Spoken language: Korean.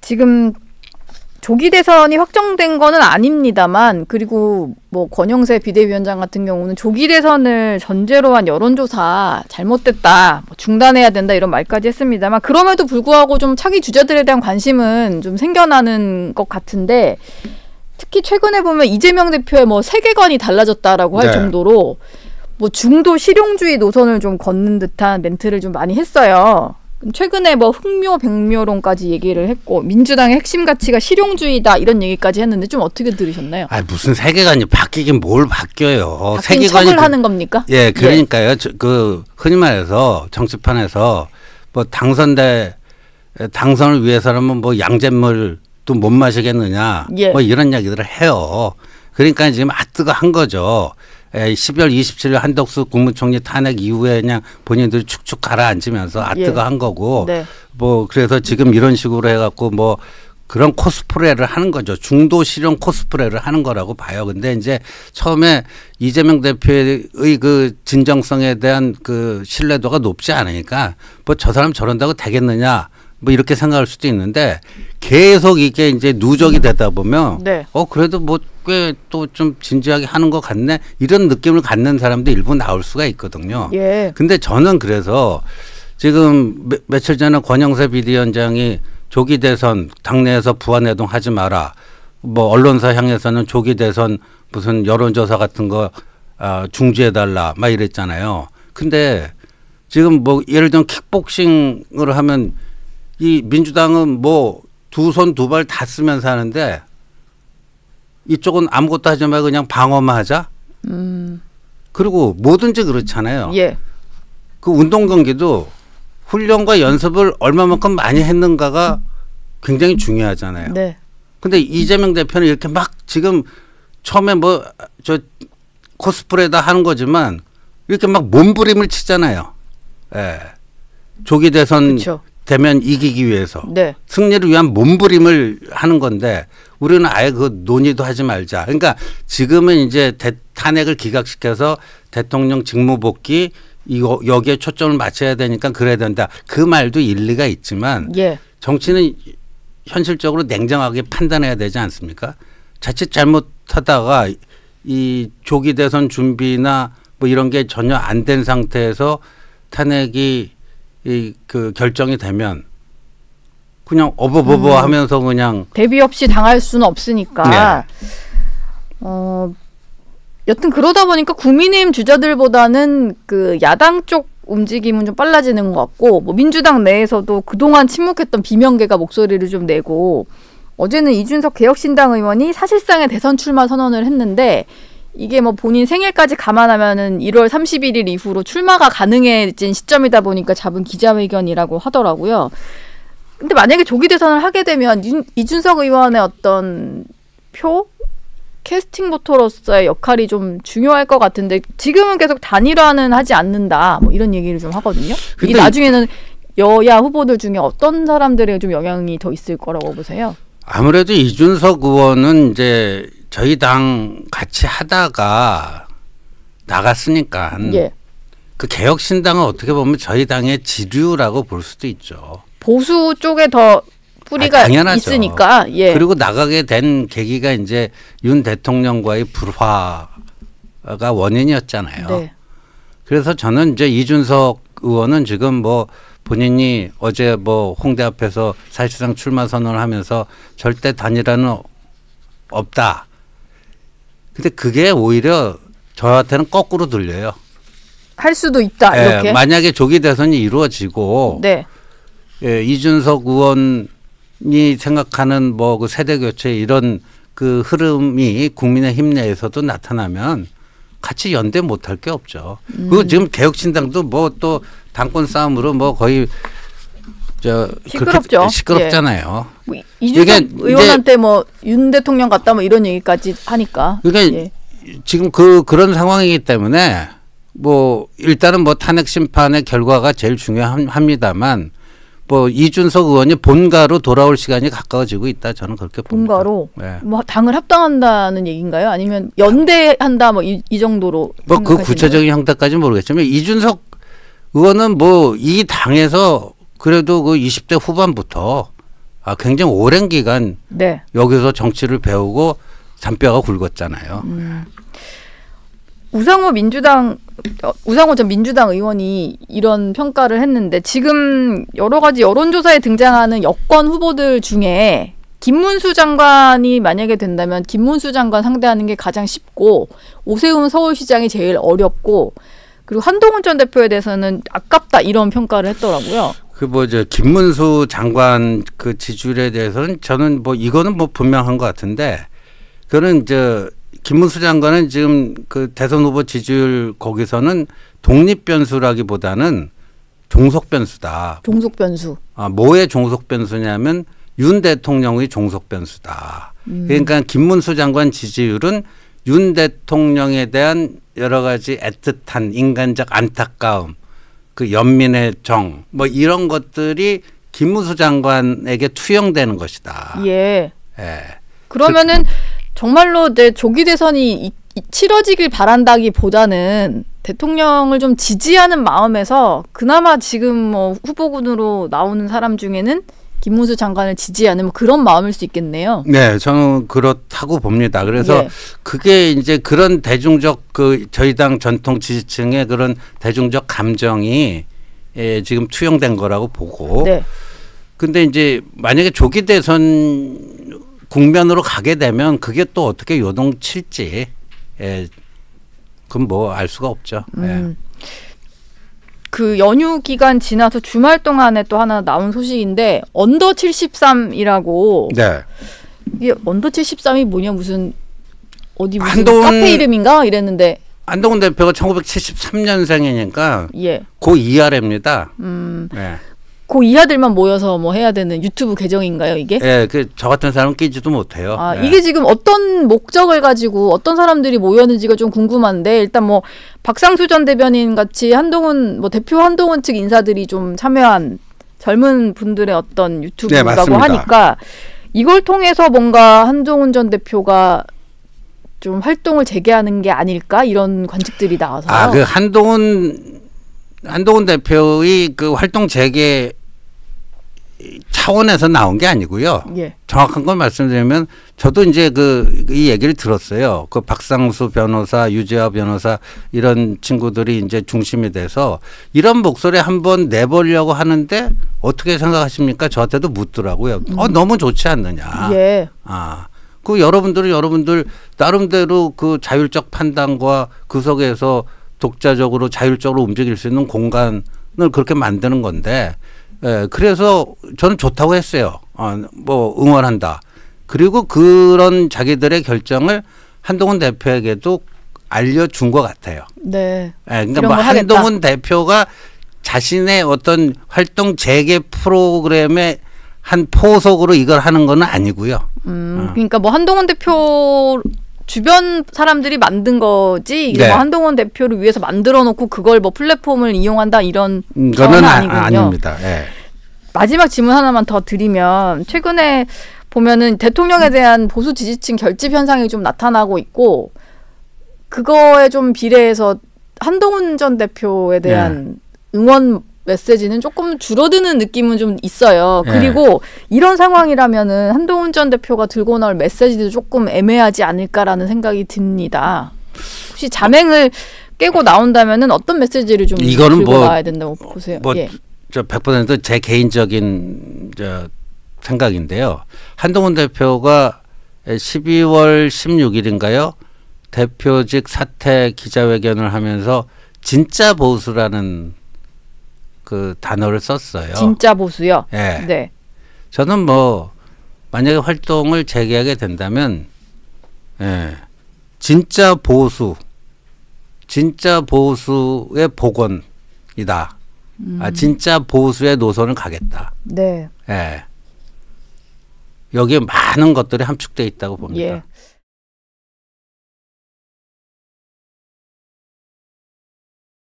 지금 조기 대선이 확정된 거는 아닙니다만, 그리고 뭐 권영세 비대위원장 같은 경우는 조기 대선을 전제로 한 여론조사 잘못됐다, 뭐 중단해야 된다 이런 말까지 했습니다만, 그럼에도 불구하고 좀 차기 주자들에 대한 관심은 좀 생겨나는 것 같은데, 특히 최근에 보면 이재명 대표의 뭐 세계관이 달라졌다라고 할 정도로 뭐 중도 실용주의 노선을 좀 걷는 듯한 멘트를 좀 많이 했어요. 최근에 뭐 흑묘 백묘론까지 얘기를 했고, 민주당의 핵심 가치가 실용주의다 이런 얘기까지 했는데 좀 어떻게 들으셨나요? 아, 무슨 세계관이 바뀌긴 뭘 바뀌어요. 세계관이 척을 하는 겁니까? 예, 그러니까요. 예. 그 흔히 말해서 정치판에서 뭐 당선을 위해서라면 뭐 양잿물도 못 마시겠느냐, 예. 뭐 이런 이야기들을 해요. 그러니까 지금 아뜨거 한 거죠. 12월 27일 한덕수 국무총리 탄핵 이후에 그냥 본인들이 축축 가라앉으면서 아뜨거 한 거고, 네. 뭐 그래서 지금 이런 식으로 해갖고 뭐 그런 코스프레를 하는 거죠. 중도 실용 코스프레를 하는 거라고 봐요. 근데 이제 처음에 이재명 대표의 그 진정성에 대한 그 신뢰도가 높지 않으니까 뭐 저 사람 저런다고 되겠느냐, 뭐 이렇게 생각할 수도 있는데, 계속 이게 이제 누적이 되다 보면 그래도 뭐 꽤 또 좀 진지하게 하는 것 같네, 이런 느낌을 갖는 사람도 일부 나올 수가 있거든요. 예. 근데 저는 그래서 지금 며칠 전에 권영세 비대위원장이 조기 대선 당내에서 부안해동 하지 마라, 뭐 언론사 향해서는 조기 대선 무슨 여론조사 같은 거 중지해달라 막 이랬잖아요. 근데 지금 뭐 예를 들면 킥복싱을 하면 이 민주당은 뭐 두 손 두 발 다 쓰면서 하는데, 이쪽은 아무것도 하지 말고 그냥 방어만 하자. 그리고 뭐든지 그렇잖아요. 예. 그 운동 경기도 훈련과 연습을 얼마만큼 많이 했는가가 굉장히 중요하잖아요. 네. 근데 이재명 대표는 이렇게 막 지금 처음에 뭐 저 코스프레다 하는 거지만 이렇게 막 몸부림을 치잖아요. 예. 조기 대선 그쵸. 되면 이기기 위해서 승리를 위한 몸부림을 하는 건데, 우리는 아예 그 논의도 하지 말자. 그러니까 지금은 이제 탄핵을 기각시켜서 대통령 직무복귀 여기에 초점을 맞춰야 되니까 그래야 된다. 그 말도 일리가 있지만 정치는 현실적으로 냉정하게 판단해야 되지 않습니까? 자칫 잘못하다가 이 조기 대선 준비나 뭐 이런 게 전혀 안 된 상태에서 탄핵이 그 결정이 되면 그냥 어버버버 하면서 그냥 대비 없이 당할 수는 없으니까. 여튼 그러다 보니까 국민의힘 주자들보다는 그 야당 쪽 움직임은 좀 빨라지는 것 같고, 뭐 민주당 내에서도 그동안 침묵했던 비명계가 목소리를 좀 내고, 어제는 이준석 개혁신당 의원이 사실상의 대선 출마 선언을 했는데, 이게 뭐 본인 생일까지 감안하면은 1월 31일 이후로 출마가 가능해진 시점이다 보니까 잡은 기자회견이라고 하더라고요. 근데 만약에 조기 대선을 하게 되면 이준석 의원의 어떤 캐스팅 보터로서의 역할이 좀 중요할 것 같은데, 지금은 계속 단일화는 하지 않는다, 뭐 이런 얘기를 좀 하거든요. 이 나중에는 여야 후보들 중에 어떤 사람들의 좀 영향이 더 있을 거라고 보세요? 아무래도 이준석 의원은 이제 저희 당 같이 하다가 나갔으니까 그 개혁신당은 어떻게 보면 저희 당의 지류라고 볼 수도 있죠. 보수 쪽에 더 뿌리가 있으니까. 그리고 나가게 된 계기가 이제 윤 대통령과의 불화가 원인이었잖아요. 그래서 저는 이제 이준석 의원은 지금 뭐 본인이 어제 뭐 홍대 앞에서 사실상 출마 선언을 하면서 절대 단일화는 없다. 근데 그게 오히려 저한테는 거꾸로 들려요. 할 수도 있다, 이렇게. 만약에 조기 대선이 이루어지고 이준석 의원이 생각하는 뭐 그 세대 교체 이런 그 흐름이 국민의힘 내에서도 나타나면 같이 연대 못할 게 없죠. 그리고 지금 개혁신당도 뭐 또 당권 싸움으로 뭐 거의 시끄럽죠. 시끄럽잖아요. 뭐 이준석 의원한테 뭐 윤 대통령 같다 뭐 이런 얘기까지 하니까. 그러니까 지금 그런 상황이기 때문에 뭐 일단은 뭐 탄핵 심판의 결과가 제일 중요합니다만, 뭐 이준석 의원이 본가로 돌아올 시간이 가까워지고 있다, 저는 그렇게 봅니다. 본가로 뭐 당을 합당한다는 얘기인가요? 아니면 연대한다 뭐 이 정도로? 뭐 그 구체적인 형태까지 모르겠지만, 이준석 의원은 뭐 이 당에서 그래도 그 20대 후반부터 굉장히 오랜 기간 네. 여기서 정치를 배우고 잔뼈가 굵었잖아요. 우상호 전 민주당 의원이 이런 평가를 했는데 지금 여러 가지 여론조사에 등장하는 여권 후보들 중에 김문수 장관이 만약에 된다면 김문수 장관 상대하는 게 가장 쉽고 오세훈 서울시장이 제일 어렵고 그리고 한동훈 전 대표에 대해서는 아깝다 이런 평가를 했더라고요. 김문수 장관 그 지지율에 대해서는 저는 이거는 분명한 것 같은데 그거는 김문수 장관은 지금 그 대선 후보 지지율 거기서는 독립 변수라기보다는 종속 변수다. 종속 변수. 뭐의 종속 변수냐면 윤 대통령의 종속 변수다. 그러니까 김문수 장관 지지율은 윤 대통령에 대한 여러 가지 애틋한 인간적 안타까움, 그 연민의 정, 이런 것들이 김문수 장관에게 투영되는 것이다. 예. 그러면은 정말로 조기 대선이 치러지길 바란다기보다는 대통령을 좀 지지하는 마음에서 그나마 지금 후보군으로 나오는 사람 중에는 김문수 장관을 지지하는 그런 마음일 수 있겠네요. 네, 저는 그렇다고 봅니다. 그래서 그게 이제 그런 대중적 저희 당 전통 지지층의 그런 대중적 감정이 지금 투영된 거라고 보고. 네. 근데 이제 만약에 조기 대선 국면으로 가게 되면 그게 또 어떻게 요동칠지 그건 알 수가 없죠. 그 연휴 기간 지나서 주말 동안에 또 하나 나온 소식인데 언더 73이라고. 네. 이게 언더 73이 뭐냐 무슨 어디 무슨 카페 이름인가 이랬는데. 한동훈 대표가 1973년생이니까 고 이하래입니다. 네. 고 이하들만 모여서 해야 되는 유튜브 계정인가요, 이게? 네, 저 같은 사람은 끼지도 못해요. 네. 이게 지금 어떤 목적을 가지고 어떤 사람들이 모였는지가 좀 궁금한데 일단 박상수 전 대변인 같이 대표 한동훈 측 인사들이 좀 참여한 젊은 분들의 어떤 유튜브라고 하니까 이걸 통해서 뭔가 한동훈 전 대표가 좀 활동을 재개하는 게 아닐까 이런 관측들이 나와서요. 그 한동훈 대표의 그 활동 재개 차원에서 나온 게 아니고요. 정확한 걸 말씀드리면 저도 이제 이 얘기를 들었어요. 그 박상수 변호사, 유재하 변호사 이런 친구들이 이제 중심이 돼서 이런 목소리 한번 내보려고 하는데 어떻게 생각하십니까? 저한테도 묻더라고요. 너무 좋지 않느냐. 여러분들 나름대로 그 자율적 판단과 그 속에서 독자적으로 자율적으로 움직일 수 있는 공간을 그렇게 만드는 건데 그래서 저는 좋다고 했어요. 응원한다. 그리고 그런 자기들의 결정을 한동훈 대표에게도 알려준 것 같아요. 네. 그러니까 한동훈 대표가 자신의 어떤 활동 재개 프로그램의 한 포석으로 이걸 하는 건 아니고요. 그러니까 한동훈 대표 주변 사람들이 만든 거지 이게 한동훈 대표를 위해서 만들어 놓고 그걸 플랫폼을 이용한다 이런 거는 아닙니다. 마지막 질문 하나만 더 드리면 최근에 보면은 대통령에 대한 보수 지지층 결집 현상이 좀 나타나고 있고 그거에 좀 비례해서 한동훈 전 대표에 대한 응원 메시지는 조금 줄어드는 느낌은 좀 있어요. 그리고 이런 상황이라면은 한동훈 전 대표가 들고 나올 메시지도 조금 애매하지 않을까라는 생각이 듭니다. 혹시 자맹을 깨고 나온다면은 어떤 메시지를 좀 들고 나와야 된다고 보세요? 100% 제 개인적인 생각인데요. 한동훈 대표가 12월 16일인가요? 대표직 사퇴 기자회견을 하면서 진짜 보수라는 그 단어를 썼어요. 진짜 보수요? 네. 저는 만약에 활동을 재개하게 된다면 진짜 보수의 복원이다. 진짜 보수의 노선을 가겠다. 네. 여기에 많은 것들이 함축되어 있다고 봅니다.